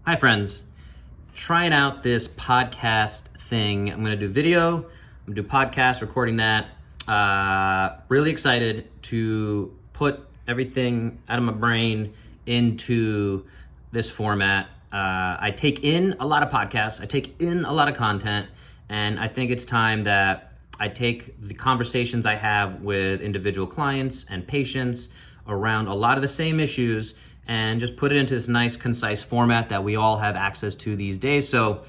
Hi friends, trying out this podcast thing. I'm gonna do video, I'm gonna do podcast, recording that. Really excited to put everything out of my brain into this format. I take in a lot of podcasts, I take in a lot of content, and I think it's time that I take the conversations I have with individual clients and patients around a lot of the same issues and just put it into this nice, concise format that we all have access to these days. So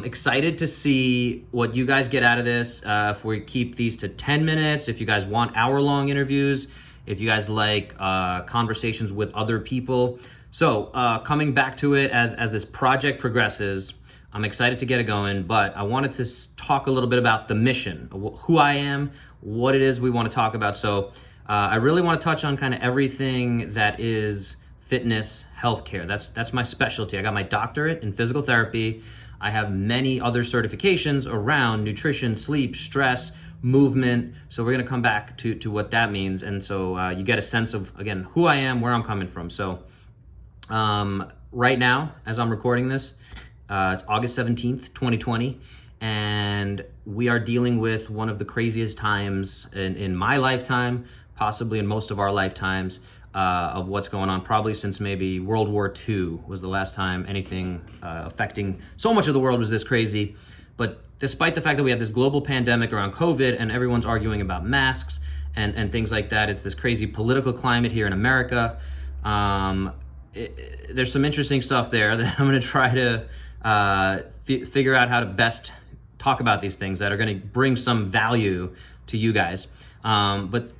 excited to see what you guys get out of this. If we keep these to 10 minutes, if you guys want hour-long interviews, if you guys like conversations with other people. So coming back to it as this project progresses, I'm excited to get it going, but I wanted to talk a little bit about the mission, who I am, what it is we want to talk about. So I really want to touch on kind of everything that is fitness, healthcare. That's my specialty. I got my doctorate in physical therapy. I have many other certifications around nutrition, sleep, stress, movement. So we're going to come back to what that means. And so you get a sense of, again, who I am, where I'm coming from. So right now, as I'm recording this, it's August 17th, 2020. And we are dealing with one of the craziest times in my lifetime, possibly in most of our lifetimes, of what's going on, probably since maybe World War II was the last time anything affecting so much of the world was this crazy. But despite the fact that we have this global pandemic around COVID and everyone's arguing about masks and things like that, it's this crazy political climate here in America. There's some interesting stuff there that I'm going to try to figure out how to best talk about these things that are going to bring some value to you guys. But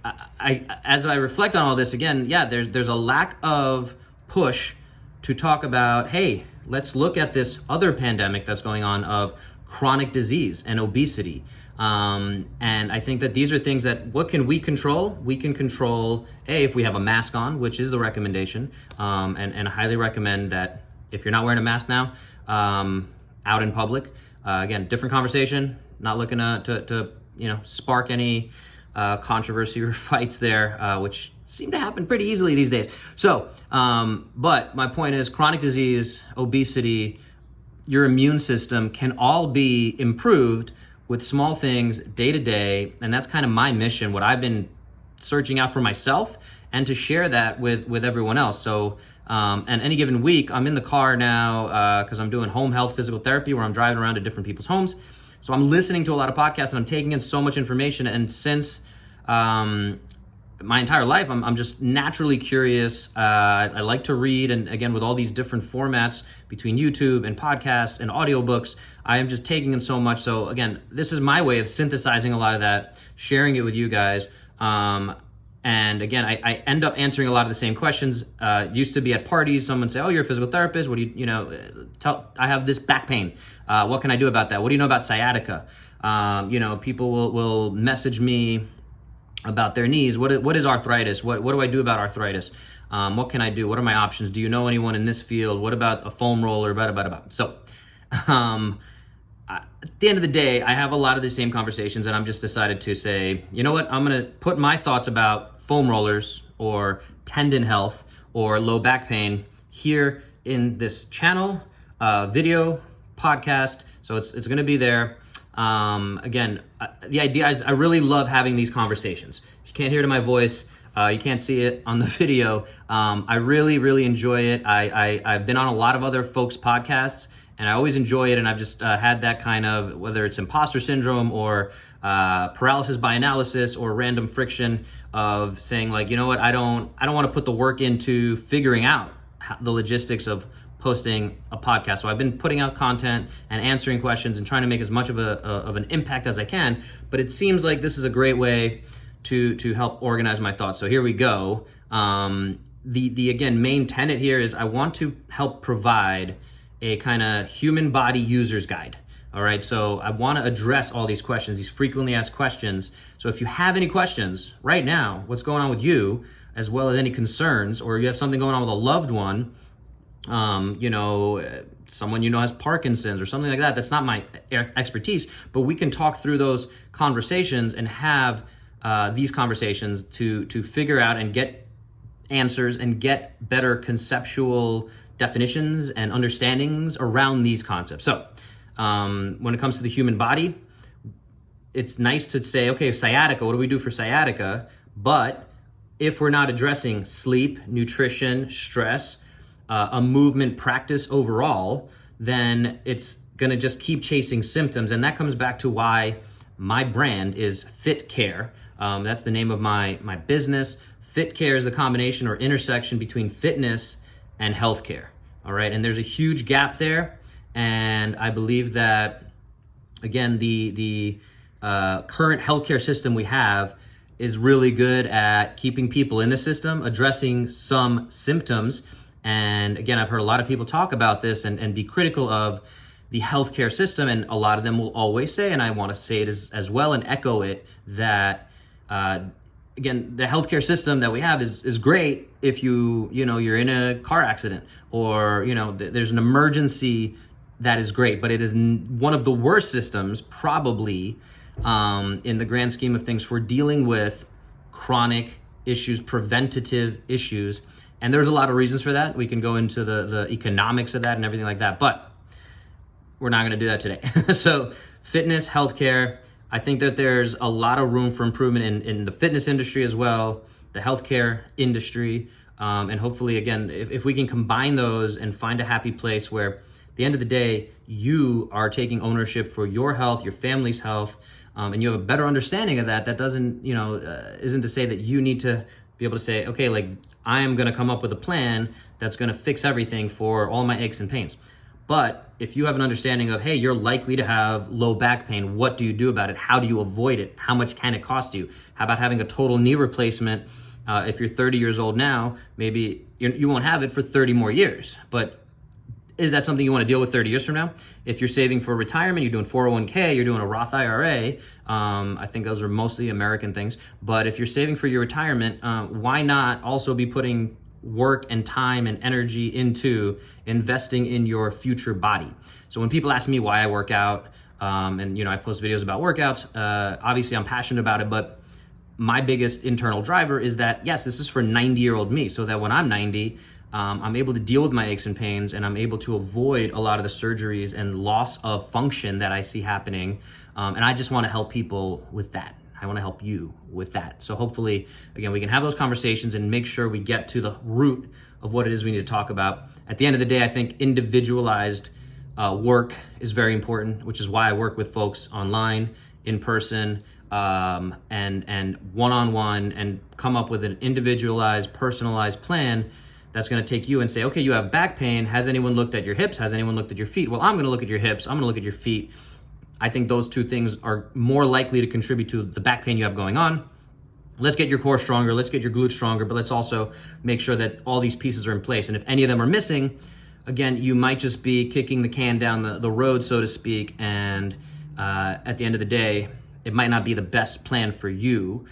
as I reflect on all this again, there's a lack of push to talk about, hey, let's look at this other pandemic that's going on of chronic disease and obesity. And I think that these are things that, what can we control? We can control, if we have a mask on, which is the recommendation. And I highly recommend that if you're not wearing a mask now, out in public, again, different conversation, not looking to spark any controversy or fights there, which seem to happen pretty easily these days. So, but my point is chronic disease, obesity, your immune system can all be improved with small things day to day. And that's kind of my mission, what I've been searching out for myself and to share that with everyone else. So, and any given week, I'm in the car now because I'm doing home health physical therapy where I'm driving around to different people's homes. So I'm listening to a lot of podcasts and I'm taking in so much information. And since my entire life, I'm just naturally curious. I like to read. And again, with all these different formats between YouTube and podcasts and audiobooks, I am just taking in so much. So again, this is my way of synthesizing a lot of that, sharing it with you guys. And again, I end up answering a lot of the same questions. Used to be at parties, someone would say, oh, you're a physical therapist. What do I have this back pain. What can I do about that? What do you know about sciatica? People will message me about their knees. What is arthritis? What do I do about arthritis? What can I do? What are my options? Do you know anyone in this field? What about a foam roller? So, at the end of the day, I have a lot of the same conversations and I'm just decided to say, you know what, I'm going to put my thoughts about foam rollers or tendon health or low back pain here in this channel, video, podcast. So it's going to be there. Again, the idea is I really love having these conversations. If you can't hear it in my voice, you can't see it on the video. I really, really enjoy it. I've been on a lot of other folks' podcasts and I always enjoy it. And I've just had that kind of, whether it's imposter syndrome or paralysis by analysis or random friction of saying like, you know what, I don't want to put the work into figuring out the logistics of posting a podcast. So I've been putting out content and answering questions and trying to make as much of an impact as I can. But it seems like this is a great way to help organize my thoughts. So here we go. The again, main tenet here is I want to help provide a kind of human body user's guide. All right, so I want to address all these questions, these frequently asked questions. So if you have any questions right now, what's going on with you, as well as any concerns, or you have something going on with a loved one, someone has Parkinson's or something like that, that's not my expertise, but we can talk through those conversations and have these conversations to figure out and get answers and get better conceptual definitions and understandings around these concepts. So when it comes to the human body, it's nice to say, okay, sciatica, what do we do for sciatica? But if we're not addressing sleep, nutrition, stress, a movement practice overall, then it's gonna just keep chasing symptoms. And that comes back to why my brand is Fit Care. That's the name of my business. Fit Care is the combination or intersection between fitness and healthcare. All right, and there's a huge gap there. And I believe that, again, the current healthcare system we have is really good at keeping people in the system, addressing some symptoms. And again, I've heard a lot of people talk about this and be critical of the healthcare system. And a lot of them will always say, and I want to say it as well and echo it, that again, the healthcare system that we have is great if you're in a car accident or, there's an emergency. That is great, but it is one of the worst systems probably in the grand scheme of things for dealing with chronic issues, preventative issues. And there's a lot of reasons for that. We can go into the economics of that and everything like that, but we're not gonna do that today. So fitness, healthcare, I think that there's a lot of room for improvement in the fitness industry as well, the healthcare industry. And hopefully, again, if we can combine those and find a happy place where at the end of the day, you are taking ownership for your health, your family's health, and you have a better understanding of that. That doesn't, isn't to say that you need to be able to say, okay, like I am going to come up with a plan that's going to fix everything for all my aches and pains. But if you have an understanding of, hey, you're likely to have low back pain, what do you do about it? How do you avoid it? How much can it cost you? How about having a total knee replacement? If you're 30 years old now, maybe you won't have it for 30 more years. But is that something you want to deal with 30 years from now? If you're saving for retirement, you're doing 401k, you're doing a Roth IRA. I think those are mostly American things. But if you're saving for your retirement, why not also be putting work and time and energy into investing in your future body? So when people ask me why I work out, and I post videos about workouts, obviously I'm passionate about it, but my biggest internal driver is that, yes, this is for 90-year-old me, so that when I'm 90, I'm able to deal with my aches and pains, and I'm able to avoid a lot of the surgeries and loss of function that I see happening. And I just want to help people with that. I want to help you with that. So hopefully, again, we can have those conversations and make sure we get to the root of what it is we need to talk about. At the end of the day, I think individualized work is very important, which is why I work with folks online, in person, and one-on-one, and come up with an individualized, personalized plan that's going to take you and say, okay, you have back pain. Has anyone looked at your hips? Has anyone looked at your feet? Well, I'm going to look at your hips. I'm going to look at your feet. I think those two things are more likely to contribute to the back pain you have going on. Let's get your core stronger. Let's get your glutes stronger, but let's also make sure that all these pieces are in place. And if any of them are missing, again, you might just be kicking the can down the road, so to speak. And at the end of the day, it might not be the best plan for you.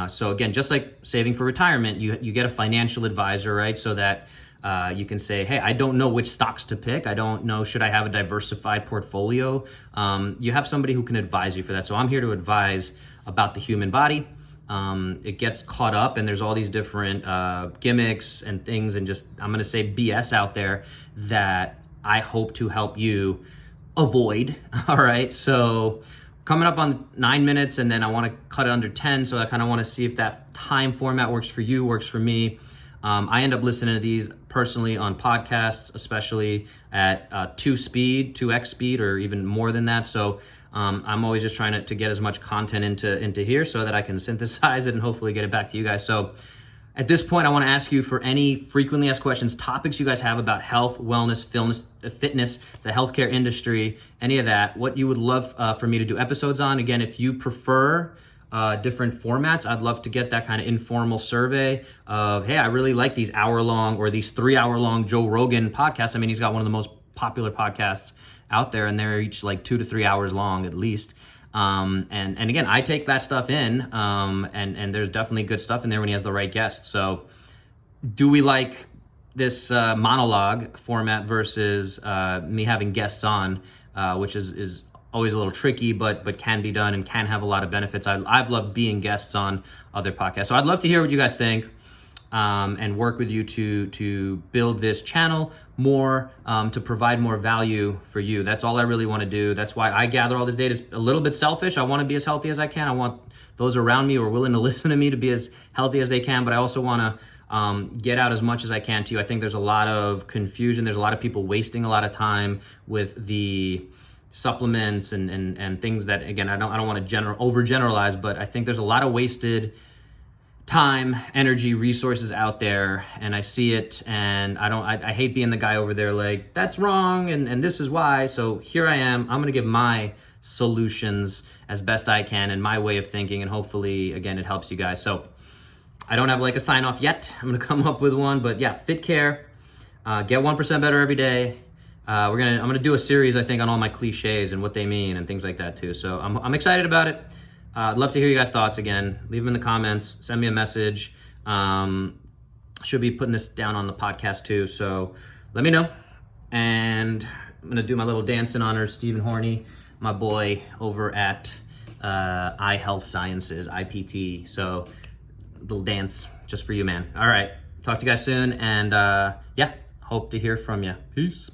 So again, just like saving for retirement, you get a financial advisor, right? So that you can say, hey, I don't know which stocks to pick. I don't know, should I have a diversified portfolio? You have somebody who can advise you for that. So I'm here to advise about the human body. It gets caught up and there's all these different gimmicks and things and just, I'm gonna say BS out there that I hope to help you avoid, all right? So coming up on 9 minutes, and then I want to cut it under 10. So I kind of want to see if that time format works for you, works for me. I end up listening to these personally on podcasts, especially at 2x speed, or even more than that. So I'm always just trying to get as much content into here so that I can synthesize it and hopefully get it back to you guys. So at this point, I want to ask you for any frequently asked questions, topics you guys have about health, wellness, fitness, the healthcare industry, any of that, what you would love for me to do episodes on. Again, if you prefer different formats, I'd love to get that kind of informal survey of, hey, I really like these hour-long or these 3-hour-long Joe Rogan podcasts. I mean, he's got one of the most popular podcasts out there, and they're each like 2 to 3 hours long at least. And again, I take that stuff in, and there's definitely good stuff in there when he has the right guests. So do we like this monologue format versus me having guests on, which is always a little tricky, but can be done and can have a lot of benefits. I've loved being guests on other podcasts. So I'd love to hear what you guys think. and work with you to build this channel more, to provide more value for you. That's all I really want to do. That's why I gather all this data. It's a little bit selfish. I want to be as healthy as I can. I want those around me who are willing to listen to me to be as healthy as they can, but I also want to get out as much as I can to you. I think there's a lot of confusion. There's a lot of people wasting a lot of time with the supplements and things that, again, I don't want to overgeneralize, but I think there's a lot of wasted time, energy, resources out there, and I see it, and I hate being the guy over there like, that's wrong, and this is why. So here I am. I'm gonna give my solutions as best I can and my way of thinking, and hopefully, again, it helps you guys. So I don't have like a sign off yet. I'm gonna come up with one, but yeah, Fit Care, get 1% better every day. I'm gonna do a series, I think, on all my cliches and what they mean and things like that too. So I'm excited about it. I'd love to hear you guys' thoughts. Again, leave them in the comments, send me a message. Should be putting this down on the podcast too, so let me know. And I'm gonna do my little dance in honor of Stephen Horney, my boy over at Eye Health Sciences, IPT. So little dance just for you, man. All right, talk to you guys soon, and yeah, hope to hear from you. Peace.